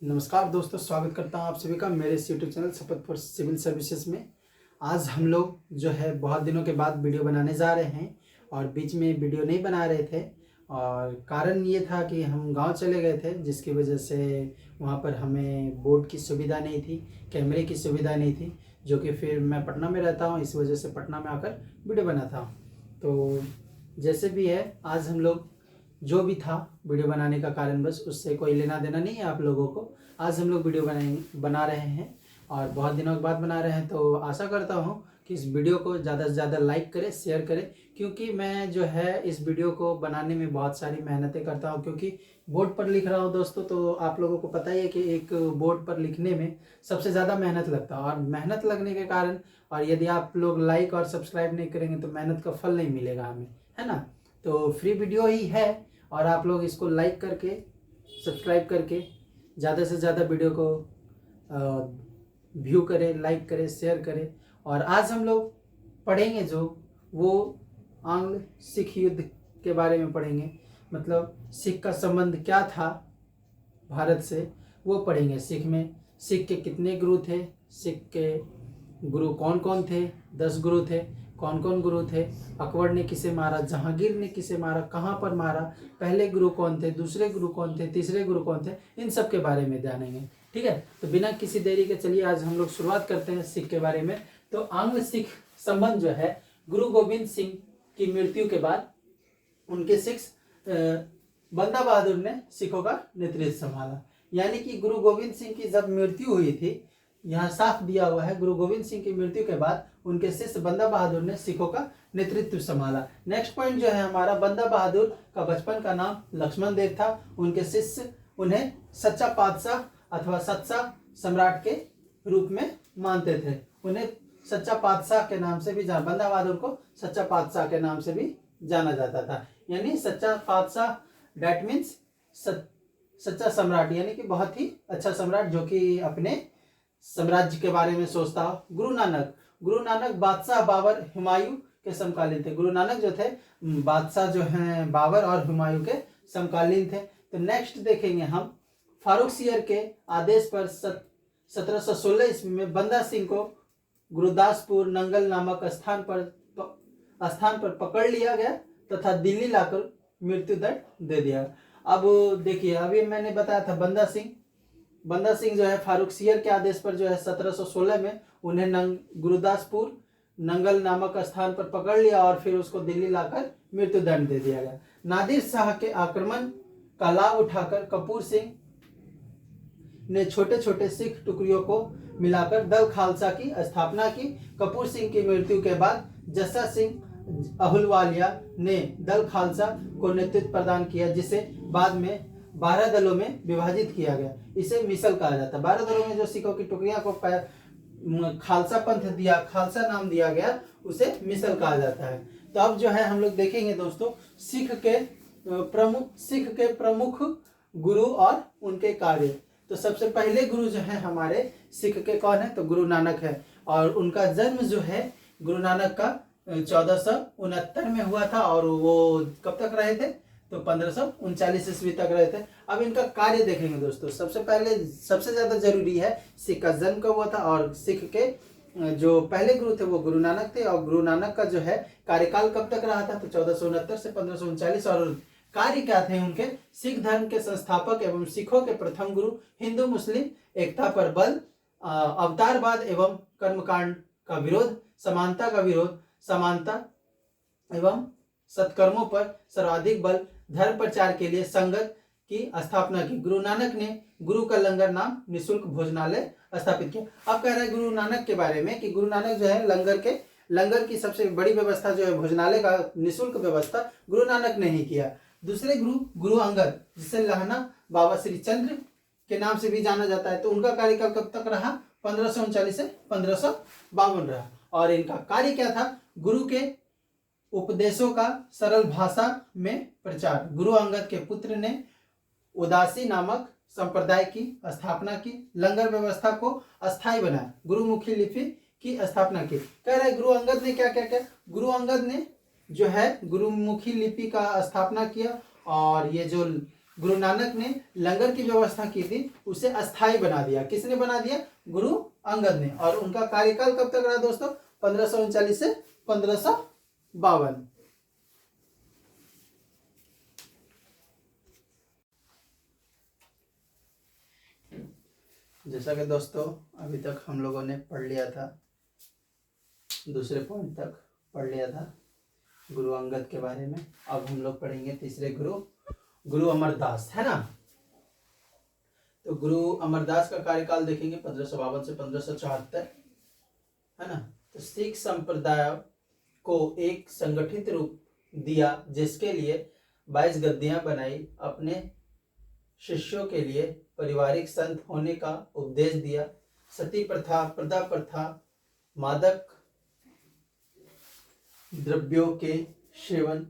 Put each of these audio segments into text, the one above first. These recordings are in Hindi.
नमस्कार दोस्तों, स्वागत करता हूं आप सभी का मेरे इस यूट्यूब चैनल शपथ फॉर सिविल सर्विसेज में। आज हम लोग जो है बहुत दिनों के बाद वीडियो बनाने जा रहे हैं और बीच में वीडियो नहीं बना रहे थे और कारण ये था कि हम गांव चले गए थे, जिसकी वजह से वहां पर हमें बोर्ड की सुविधा नहीं थी, कैमरे की सुविधा नहीं थी, जो कि फिर मैं पटना में रहता हूँ, इस वजह से पटना में आकर वीडियो बनाता हूँ। तो जैसे भी है, आज हम लोग जो भी था वीडियो बनाने का कारण, बस उससे कोई लेना देना नहीं है आप लोगों को। आज हम लोग वीडियो बना रहे हैं और बहुत दिनों के बाद बना रहे हैं, तो आशा करता हूँ कि इस वीडियो को ज़्यादा से ज़्यादा लाइक करें, शेयर करें, क्योंकि मैं जो है इस वीडियो को बनाने में बहुत सारी मेहनतें करता हूँ, क्योंकि बोर्ड पर लिख रहा हूँ दोस्तों। तो आप लोगों को पता ही है कि एक बोर्ड पर लिखने में सबसे ज़्यादा मेहनत लगता है और मेहनत लगने के कारण, और यदि आप लोग लाइक और सब्सक्राइब नहीं करेंगे तो मेहनत का फल नहीं मिलेगा हमें, है ना। तो फ्री वीडियो ही है और आप लोग इसको लाइक करके, सब्सक्राइब करके ज़्यादा से ज़्यादा वीडियो को व्यू करें, लाइक करें, शेयर करें। और आज हम लोग पढ़ेंगे जो वो आंग्ल सिख युद्ध के बारे में पढ़ेंगे, मतलब सिख का संबंध क्या था भारत से, वो पढ़ेंगे। सिख के कितने गुरु थे, सिख के गुरु कौन कौन थे, 10 गुरु थे, कौन कौन गुरु थे, अकबर ने किसे मारा, जहांगीर ने किसे मारा, कहाँ पर मारा, पहले गुरु कौन थे, दूसरे गुरु कौन थे, तीसरे गुरु कौन थे, इन सब के बारे में जानेंगे। ठीक है, तो बिना किसी देरी के चलिए आज हम लोग शुरुआत करते हैं सिख के बारे में। तो आंग्ल सिख संबंध जो है, गुरु गोविंद सिंह की मृत्यु के बाद उनके सिख बंदा बहादुर ने सिखों का नेतृत्व संभाला। यानी कि गुरु गोविंद सिंह की जब मृत्यु हुई थी, यहाँ साफ दिया हुआ है, गुरु गोविंद सिंह की मृत्यु के बाद उनके शिष्य बंदा बहादुर ने सिखों का नेतृत्व संभाला। नेक्स्ट पॉइंट जो है हमारा, बंदा बहादुर का बचपन का नाम लक्ष्मण देव था। उनके शिष्य उन्हें सच्चा पातशाह अथवा सच्चा सम्राट के रूप में मानते थे। उन्हें सच्चा पातशाह के नाम से भी बंदा बहादुर को सच्चा पातशाह के नाम से भी जाना जाता था। यानी सच्चा पातशाह, डैट मीन्स सच्चा सम्राट, यानी कि बहुत ही अच्छा सम्राट जो कि अपने साम्राज्य के बारे में सोचता हो। गुरु नानक बादशाह बाबर, हुमायूं के समकालीन थे। गुरु नानक जो थे बादशाह जो हैं बाबर और हुमायूं के समकालीन थे। तो नेक्स्ट देखेंगे हम, फारुखसियर के आदेश पर 1716 ईस्वी में बंदा सिंह को गुरुदासपुर नंगल नामक स्थान पर पकड़ लिया गया तथा दिल्ली लाकर मृत्यु दंड दे दिया। अब देखिए, अभी मैंने बताया था बंदा सिंह जो है फारुखसियर के आदेश पर जो है 1716 में उन्हें गुरुदासपुर नंगल नामक स्थान पर पकड़ लिया और फिर उसको दिल्ली लाकर मृत्यु दंड दे दिया गया। नादिर शाह के आक्रमण का लाभ उठाकर कपूर सिंह ने छोटे छोटे सिख टुकड़ियों को मिलाकर दल खालसा की स्थापना की। कपूर सिंह की मृत्यु के बाद जस्सा सिंह अहुलवालिया ने दल खालसा को नेतृत्व प्रदान किया, जिसे बाद में 12 दलों में विभाजित किया गया। इसे मिसल कहा जाता है। 12 दलों में जो सिखों की टुकड़ियां को खालसा पंथ दिया, खालसा नाम दिया गया, उसे मिसल कहा जाता है। तो अब जो है हम लोग देखेंगे दोस्तों सिख के प्रमुख गुरु और उनके कार्य। तो सबसे पहले गुरु जो है हमारे सिख के कौन है, तो गुरु नानक है। और उनका जन्म जो है गुरु नानक का 1469 में हुआ था और वो कब तक रहे थे, तो 1539 ईस्वी तक रहे थे। अब इनका कार्य देखेंगे दोस्तों। सबसे पहले सबसे ज्यादा जरूरी है सिख का जन्म कब हुआ था, और सिख के जो पहले गुरु थे वो गुरु नानक थे, और गुरु नानक का जो है कार्यकाल कब तक रहा था, तो 1469 से 1539। और कार्य क्या थे उनके, सिख धर्म के संस्थापक एवं सिखों के प्रथम गुरु, हिंदू मुस्लिम एकता पर बल, अवतारवाद एवं कर्मकांड का विरोध, समानता का विरोध, समानता एवं सत्कर्मों पर सर्वाधिक बल, धर्म प्रचार के लिए संगत की स्थापना की। गुरु नानक ने गुरु का लंगर नाम निःशुल्क भोजनालय स्थापित किया। अब कह रहे हैं गुरु नानक के बारे में कि गुरु नानक जो है लंगर की सबसे बड़ी व्यवस्था जो है भोजनालय का निःशुल्क व्यवस्था गुरु नानक ने ही किया। दूसरे गुरु अंगद, जिसे लहना बाबा श्री चंद्र के नाम से भी जाना जाता है, तो उनका कार्यकाल कब तक रहा, 1539 से 1552 रहा। और इनका कार्य क्या था, गुरु के उपदेशों का सरल भाषा में प्रचार। गुरु अंगद के पुत्र ने उदासी नामक संप्रदाय की स्थापना की, लंगर व्यवस्था को अस्थायी बनाया, गुरुमुखी लिपि की स्थापना की। कह रहे गुरु अंगद ने क्या क्या किया, गुरु अंगद ने जो है गुरुमुखी लिपि का स्थापना किया, और ये जो गुरु नानक ने लंगर की व्यवस्था की थी उसे अस्थाई बना दिया। किसने बना दिया? गुरु अंगद ने। और उनका कार्यकाल कब तक रहा दोस्तों? 1539 से 1552। जैसा कि दोस्तों अभी तक हम लोगों ने पढ़ लिया था, दूसरे पॉइंट तक पढ़ लिया था गुरु अंगद के बारे में। अब हम लोग पढ़ेंगे तीसरे गुरु, गुरु अमरदास, है ना। तो गुरु अमरदास का कार्यकाल देखेंगे 1552 से 1574, है ना। तो सिख संप्रदाय को एक संगठित रूप दिया, जिसके लिए 22 गद्दियां बनाई, अपने शिष्यों के लिए पारिवारिक संत होने का उपदेश दिया, सती प्रथा, प्रदा प्रथा, मादक द्रव्यों के सेवन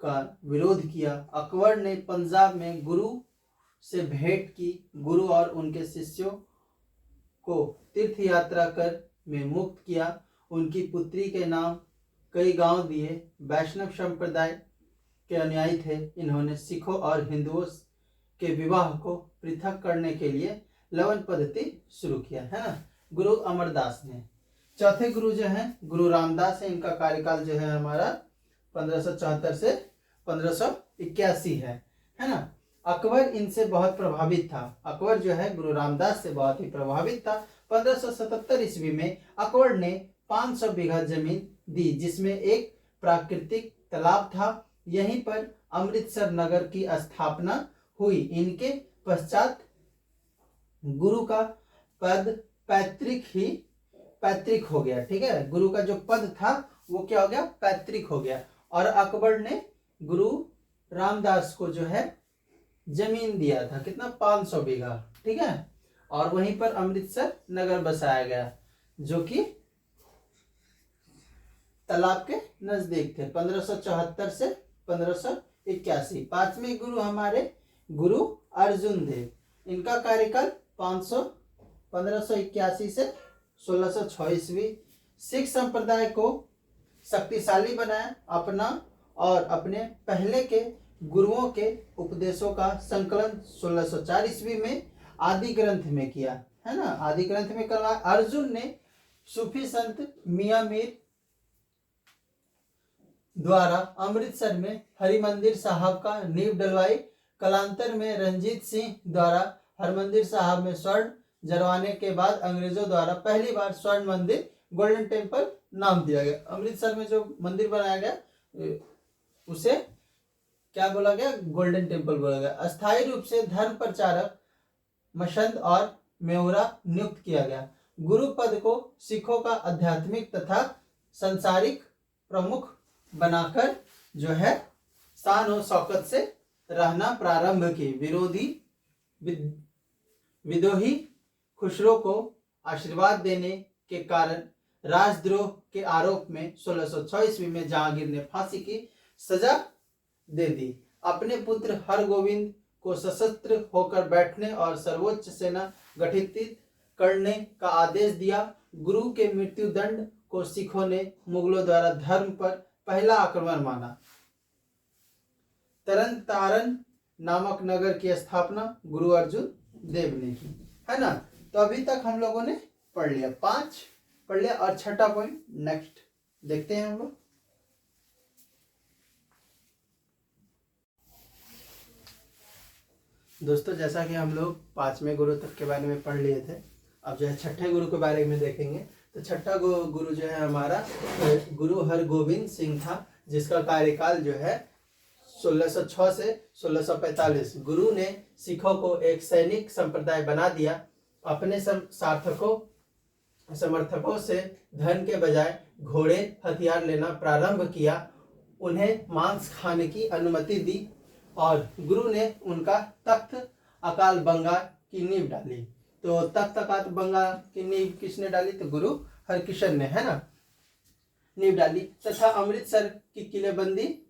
का विरोध किया। अकबर ने पंजाब में गुरु से भेंट की, गुरु और उनके शिष्यों को तीर्थ यात्रा कर में मुक्त किया, उनकी पुत्री के नाम कई गांव दिए। वैष्णव संप्रदाय के अनुयायी थे, इन्होंने सिखों और हिंदुओं के विवाह को पृथक करने के लिए लवन पद्धति शुरू किया, है ना, गुरु अमरदास ने। चौथे गुरु जो है गुरु रामदास है, इनका कार्यकाल जो है हमारा 1574 से 1581 है ना। अकबर इनसे बहुत प्रभावित था। अकबर जो है गुरु रामदास से बहुत ही प्रभावित था। 1577 ईस्वी में अकबर ने 500 बीघा जमीन दी, जिसमें एक प्राकृतिक तालाब था। यहीं पर अमृतसर नगर की स्थापना हुई। इनके पश्चात गुरु का पद पैतृक हो गया, ठीक है। गुरु का जो पद था वो क्या हो गया? पैतृक हो गया। और अकबर ने गुरु रामदास को जो है जमीन दिया था, कितना? 500 बीघा, ठीक है। और वहीं पर अमृतसर नगर बसाया गया, जो कि तालाब के नजदीक थे। 1574 से 1581। पांचवें गुरु हमारे गुरु अर्जुन देव, इनका कार्यकाल 1581 से 1606 ईस्वी। सिख संप्रदाय को शक्तिशाली बनाया, अपना और अपने पहले के गुरुओं के उपदेशों का संकलन 1604 ईस्वी में आदि ग्रंथ में किया, है ना, आदि ग्रंथ में करवाया। अर्जुन ने सूफी संत मियां मीर द्वारा अमृतसर में हरिमंदिर साहब का नींव डलवाई। कालांतर में रंजीत सिंह द्वारा हरमंदिर साहब में स्वर्ण जरवाने के बाद अंग्रेजों द्वारा पहली बार स्वर्ण मंदिर गोल्डन टेम्पल नाम दिया गया। अमृतसर में जो मंदिर बनाया गया उसे क्या बोला गया? गोल्डन टेम्पल बोला गया। अस्थायी रूप से धर्म प्रचारक मसंद और मेहरा नियुक्त किया गया। गुरु पद को सिखों का आध्यात्मिक तथा सांसारिक प्रमुख बनाकर जो है शान और शौकत से रहना प्रारंभ की। विद्रोही खुसरो को आशीर्वाद देने के कारण राजद्रोह के आरोप में 1606 ईस्वी में जहांगीर ने फांसी की सजा दे दी। अपने पुत्र हरगोविंद को सशस्त्र होकर बैठने और सर्वोच्च सेना गठित करने का आदेश दिया। गुरु के मृत्यु दंड को सिखों ने मुगलों द्वारा धर्म पर पहला आक्रमण माना। तरन तारण नामक नगर की स्थापना गुरु अर्जुन देव ने की, है ना। तो अभी तक हम लोगों ने पढ़ लिया, 5 पढ़ लिया। और छठा पॉइंट नेक्स्ट देखते हैं हम लोग। दोस्तों जैसा कि हम लोग 5वें गुरु तक के बारे में पढ़ लिए थे, अब जो है छठे गुरु के बारे में देखेंगे। तो छठा गुरु जो है हमारा गुरु हरगोविंद सिंह था, जिसका कार्यकाल जो है 1606 से 1645। गुरु ने सिखों को एक सैनिक संप्रदाय बना दिया। अपने समर्थकों से धन के बजाय घोड़े हथियार लेना प्रारंभ किया। उन्हें मांस खाने की अनुमति दी और गुरु ने उनका तख्त अकाल बंगा की नींव डाली। तो तख्त अकाल बंगा की नींव किसने डाली? तो गुरु हरकिशन ने, है ना, नींव डाली। तथा अमृतसर की किलेबंदी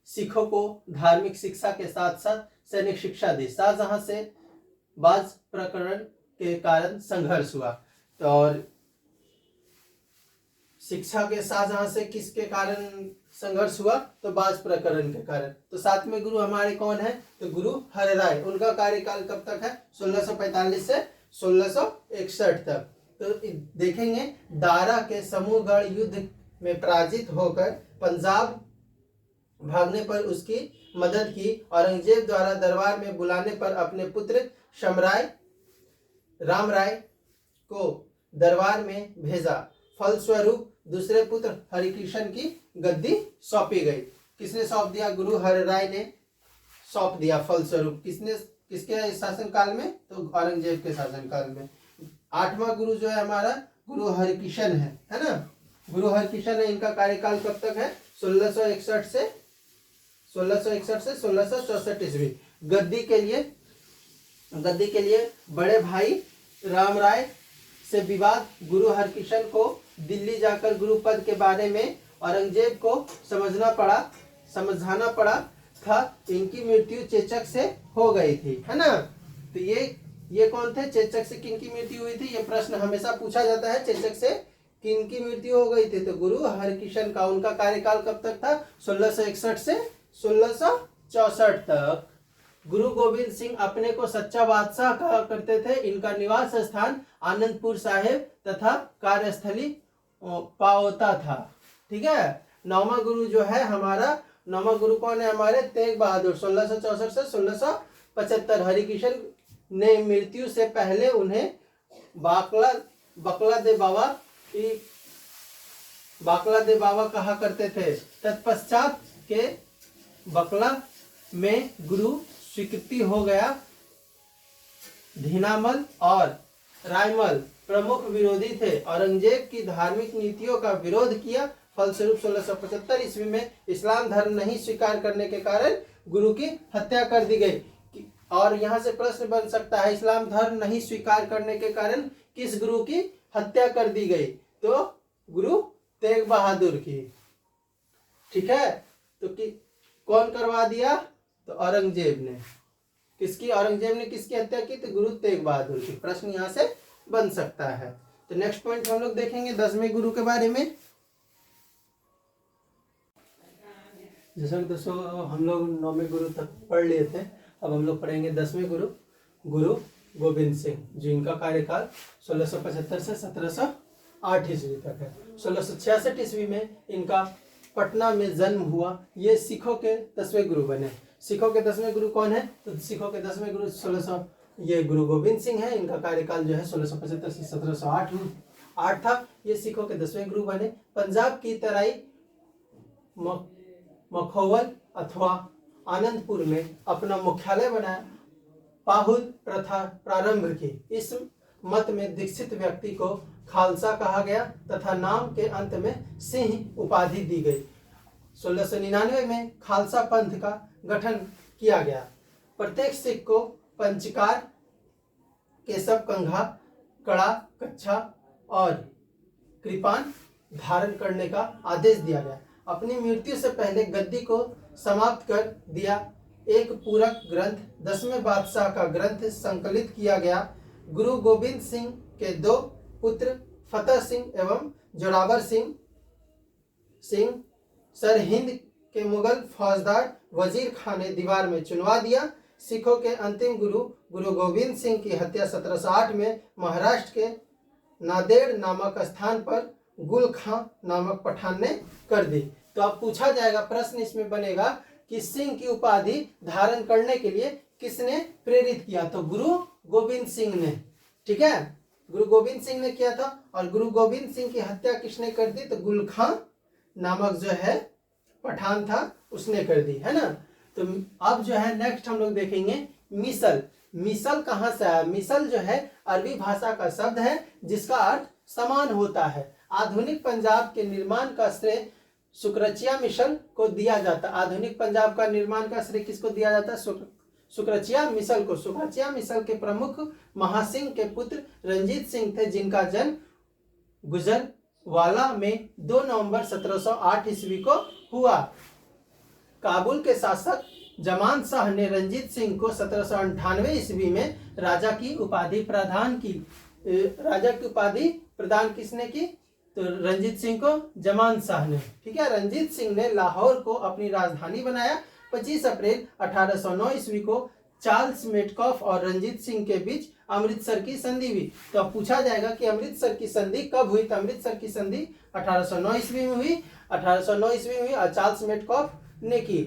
सिखों को धार्मिक शिक्षा के साथ साथ सैनिक शिक्षा दी। शाहजहां से बाज प्रकरण के कारण संघर्ष हुआ। तो और शिक्षा के शाहजहां से किसके कारण संघर्ष हुआ, तो बाज प्रकरण के कारण। तो 7वें गुरु हमारे कौन है, तो गुरु हरराय। उनका कार्यकाल कब तक है, 1645 से 1661 तक। तो देखेंगे दारा के समूहगढ़ युद्ध में पराजित होकर पंजाब भागने पर उसकी मदद की। औरंगजेब द्वारा दरबार में बुलाने पर अपने पुत्र शमराय रामराय को दरबार में भेजा। फलस्वरूप दूसरे पुत्र हरिकृष्ण की गद्दी सौंपी गई। किसने सौंप दिया, गुरु हरराय ने सौंप दिया। फलस्वरूप किसके शासन काल में, तो औरंगजेब के शासन काल में। 8वां गुरु जो है हमारा गुरु हरिकृष्ण है ना। गुरु हरिकृष्ण है, इनका कार्यकाल कब तक है, 1661 से 1664 ईस्वी। गद्दी के लिए बड़े भाई रामराय से विवाद। गुरु हरिकृष्ण को दिल्ली जाकर गुरु पद के बारे में औरंगजेब को समझाना पड़ा था। इनकी मृत्यु चेचक से हो गई थी, है ना। तो ये कौन थे, चेचक से किनकी मृत्यु हुई थी, ये प्रश्न हमेशा पूछा जाता है, चेचक से किनकी मृत्यु हो गई थी। तो गुरु हरिकृष्ण का। उनका कार्यकाल कब तक था, 1661 से 1664 तक। गुरु गोविंद सिंह अपने को सच्चा बादशाह कहा करते थे। इनका निवास स्थान आनंदपुर साहिब तथा कार्यस्थली पाओता था। ठीक है। 9वां गुरु जो है हमारा, 9वां गुरु कौन है हमारे, तेग बहादुर। 1664 से 1675। हरिकृष्ण ने मृत्यु से पहले उन्हें बकला दे बाबा कहा करते थे। तत्पश्चात के बकला में गुरु स्वीकृति हो गया। धीनामल और रायमल प्रमुख विरोधी थे। औरंगजेब की धार्मिक नीतियों का विरोध किया। फलस्वरूप 1675 ईस्वी में इस्लाम धर्म नहीं स्वीकार करने के कारण गुरु की हत्या कर दी गई। और यहाँ से प्रश्न बन सकता है, इस्लाम धर्म नहीं स्वीकार करने के कारण किस गुरु की हत्या कर दी गई, तो गुरु तेग बहादुर की। ठीक है। तो कौन करवा दिया, तो औरंगजेब ने। औरंगजेब ने किसकी हत्या की, तो गुरु तेग बहादुर की। प्रश्न यहाँ से बन सकता है। तो नेक्स्ट पॉइंट हम लोग देखेंगे 10वें गुरु के बारे में। जैसा कि दोस्तों हम लोग 9वें गुरु तक पढ़ लिए थे, अब हम लोग पढ़ेंगे 10वें गुरु, गुरु गोविंद सिंह, जिनका कार्यकाल 1675 से 1708 ईस्वी तक है। 1666 ईस्वी में इनका पटना में जन्म हुआ। ये सिखों के 10वें गुरु बने। सिखों के 10वें गुरु कौन है, तो सिखों के 10वें गुरु ये गुरु गोविंद सिंह है। इनका कार्यकाल जो है 1675 से 1708 था। ये सिखों के 10वें गुरु बने। पंजाब की तराई मखौल अथवा आनंदपुर में अपना मुख्यालय बनाया। पाहुल प्रथा प्रारंभ की। इस मत में दीक्षित व्यक्ति को खालसा कहा गया तथा नाम के अंत में सिंह उपाधि दी गई। 1699 में खालसा पंथ का गठन किया गया। प्रत्येक सिख को पंचकार, केशव कंघा, कड़ा, कच्छा और कृपान धारण करने का आदेश दिया गया। अपनी मृत्यु से पहले गद्दी को समाप्त कर दिया। एक पूरक ग्रंथ 10वें बादशाह का ग्रंथ संकलित किया गया। गुरु गोविंद सिंह के 2 पुत्र फतेह सिंह एवं जोरावर सिंह सरहिंद के मुगल फौजदार वजीर खान ने दीवार में चुनवा दिया। सिखों के अंतिम गुरु गुरु गोविंद सिंह की हत्या 1708 में महाराष्ट्र के नांदेड़ नामक स्थान पर गुल खां नामक पठान ने कर दी। तो अब पूछा जाएगा, प्रश्न इसमें बनेगा कि सिंह की उपाधि धारण करने के लिए किसने प्रेरित किया, तो गुरु गोविंद सिंह ने। ठीक है, गुरु गोविंद सिंह ने किया था। और गुरु गोविंद सिंह की हत्या किसने कर दी, तो गुल खां नामक जो है पठान था उसने कर दी, है ना। तो अब जो है नेक्स्ट हम लोग देखेंगे मिसल। मिसल कहाँ से आया, मिसल जो है अरबी भाषा का शब्द है जिसका अर्थ समान होता है। आधुनिक पंजाब के निर्माण का श्रेय सुक्रचिया मिसल को दिया जाता। आधुनिक पंजाब का निर्माण का श्रेय किसको दिया जाता है, सुक्रचिया मिसल को। सुक्रचिया मिसल के प्रमुख महासिंह के पुत्र रंजीत सिंह थे, जिनका जन्म गुजरवाला में 2 नवंबर 1708 ईस्वी को हुआ। काबुल के शासक जमान शाह ने रंजीत सिंह को 1798 ईस्वी में राजा की उपाधि प्रदान की। राजा की उपाधि प्रदान किसने की, तो रंजीत सिंह को जमान शाह ने, ठीक है। रंजीत सिंह ने लाहौर को अपनी राजधानी बनाया। 25 अप्रैल 1809 ईस्वी को चार्ल्स मेटकॉफ और रंजीत सिंह के बीच अमृतसर की संधि हुई। तो अब पूछा जाएगा कि अमृतसर की संधि कब हुई। तो अमृतसर की संधि 1809 ईस्वी में हुई। 1809 ईस्वी में हुई और चार्ल्स मेटकॉफ ने की,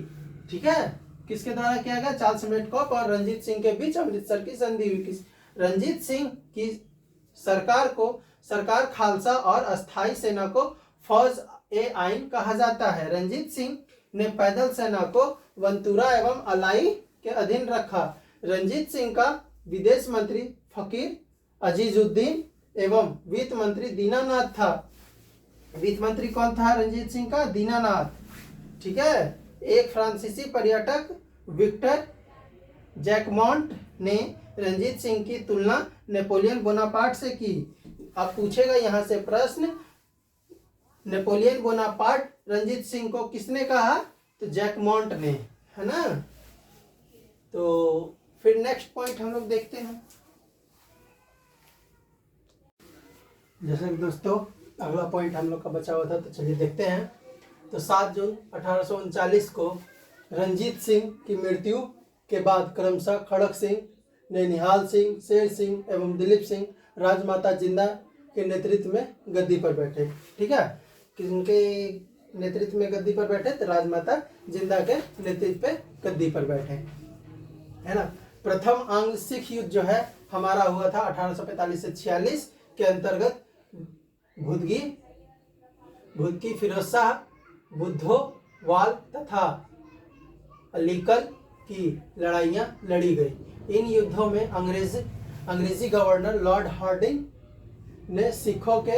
ठीक है। किसके द्वारा किया गया? चार्ल्स मेटकॉफ और रंजीत सिंह के बीच अमृतसर की संधि हुई। रंजीत सिंह की सरकार खालसा और अस्थाई सेना को फौज ए आइन कहा जाता है। रंजीत सिंह ने पैदल सेना को वंतूरा एवं अलाई के अधीन रखा। रंजीत सिंह का विदेश मंत्री फकीर अजीजुद्दीन एवं वित्त मंत्री दीनानाथ था। वित्त मंत्री कौन था रंजीत सिंह का? दीनानाथ, ठीक है। एक फ्रांसीसी पर्यटक विक्टर जैकमॉन्ट ने रंजीत सिंह की तुलना नेपोलियन बोनापार्ट से की। अब पूछेगा यहाँ से प्रश्न, नेपोलियन बोनापार्ट रंजीत सिंह को किसने कहा? तो जैकमॉन्ट ने, है ना। तो फिर नेक्स्ट पॉइंट हम लोग देखते हैं। जैसे कि दोस्तों अगला पॉइंट हम लोग का बचा हुआ था, तो चलिए देखते हैं। तो 7 जून 1839 को रंजीत सिंह की मृत्यु के बाद क्रमशः खड़क सिंह, नैनिहाल सिंह, शेर सिंह एवं दिलीप सिंह राजमाता जिंदा के नेतृत्व में गद्दी पर बैठे, ठीक है। किनके नेतृत्व में गद्दी पर बैठे? तो राजमाता जिंदा के नेतृत्व पे गद्दी पर बैठे, है ना। प्रथम आंग्ल सिख युद्ध जो है हमारा हुआ था 1845 से 46 के अंतर्गत भुदकी, फिरोज शाह, बुद्धो वाल तथा अलीकल की लड़ाइयां लड़ी गई। इन युद्धों में अंग्रेजी गवर्नर लॉर्ड हार्डिंग ने सिखों को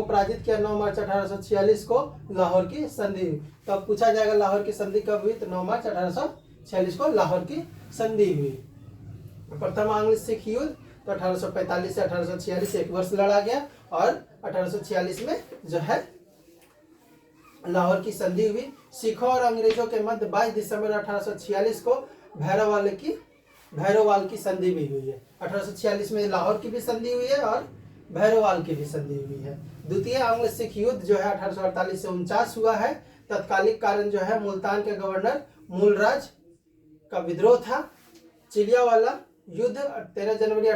पराजित किया। 9 मार्च 1846 को लाहौर की संधि हुई। तो अब पूछा जाएगा लाहौर की संधि कब हुई? तो 9 मार्च 1846 को लाहौर की संधि हुई। प्रथम आंग्ल सिख युद्ध तो 1845 से 1846 एक वर्ष लड़ा गया और 1846 में जो है लाहौर की संधि हुई। सिखों और अंग्रेजों के मध्य 22 दिसंबर 1846 को भैरोवाल की संधि भी हुई है। 1846 में लाहौर की भी संधि हुई है और भैरोवाल की भी संधि हुई है। द्वितीय आंग्ल सिख युद्ध जो है 1848 से 49 हुआ है। तत्कालिक कारण जो है मुल्तान के गवर्नर मूलराज का विद्रोह था। चिलियावाला युद्ध 13 जनवरी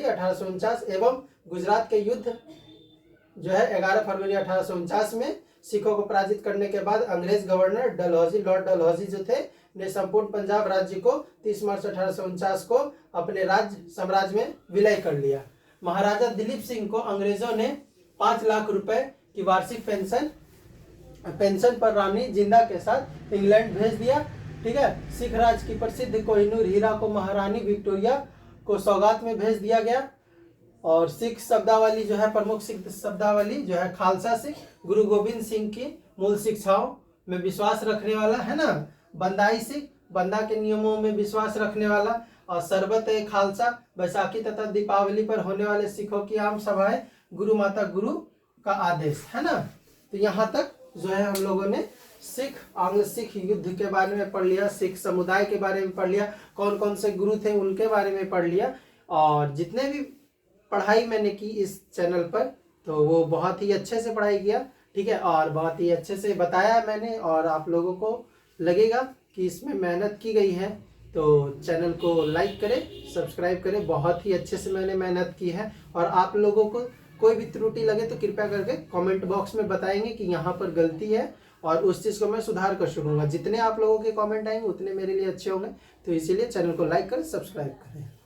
1849 एवं गुजरात के युद्ध जो है 11 फरवरी 1849 में सिखों को पराजित करने के बाद अंग्रेज गवर्नर लॉर्ड डलहौजी जो थे ने संपूर्ण पंजाब राज्य को 30 मार्च 1849 को अपने साम्राज्य में विलय कर लिया। महाराजा दिलीप सिंह को अंग्रेजों ने 5 लाख रुपए की वार्षिक पेंशन पर रानी जिंदा के साथ इंग्लैंड भेज दिया, ठीक है। सिख राज की प्रसिद्ध कोहिनूर हीरा को महारानी विक्टोरिया को सौगात में भेज दिया गया। और सिख शब्दावली जो है, प्रमुख सिख शब्दावली जो है खालसा सिख, गुरु गोविंद सिंह की मूल शिक्षाओं में विश्वास रखने वाला, है ना। बंदाई सिख, बंदा के नियमों में विश्वास रखने वाला। और शरबत ए खालसा, बैसाखी तथा दीपावली पर होने वाले सिखों की आम सभाएं, गुरु माता गुरु का आदेश, है ना। तो यहाँ तक जो है हम लोगों ने आंग्ल सिख युद्ध के बारे में पढ़ लिया, सिख समुदाय के बारे में पढ़ लिया, कौन कौन से गुरु थे उनके बारे में पढ़ लिया। और जितने भी पढ़ाई मैंने की इस चैनल पर तो वो बहुत ही अच्छे से पढ़ाई किया, ठीक है। और बहुत ही अच्छे से बताया मैंने और आप लोगों को लगेगा कि इसमें मेहनत की गई है। तो चैनल को लाइक करें, सब्सक्राइब करें, बहुत ही अच्छे से मैंने मेहनत की है। और आप लोगों को कोई भी त्रुटि लगे तो कृपया करके कमेंट बॉक्स में बताएंगे कि यहाँ पर गलती है और उस चीज़ को मैं सुधार कर सकूँगा। जितने आप लोगों के कमेंट आएंगे उतने मेरे लिए अच्छे होंगे। तो इसीलिए चैनल को लाइक करें, सब्सक्राइब करें।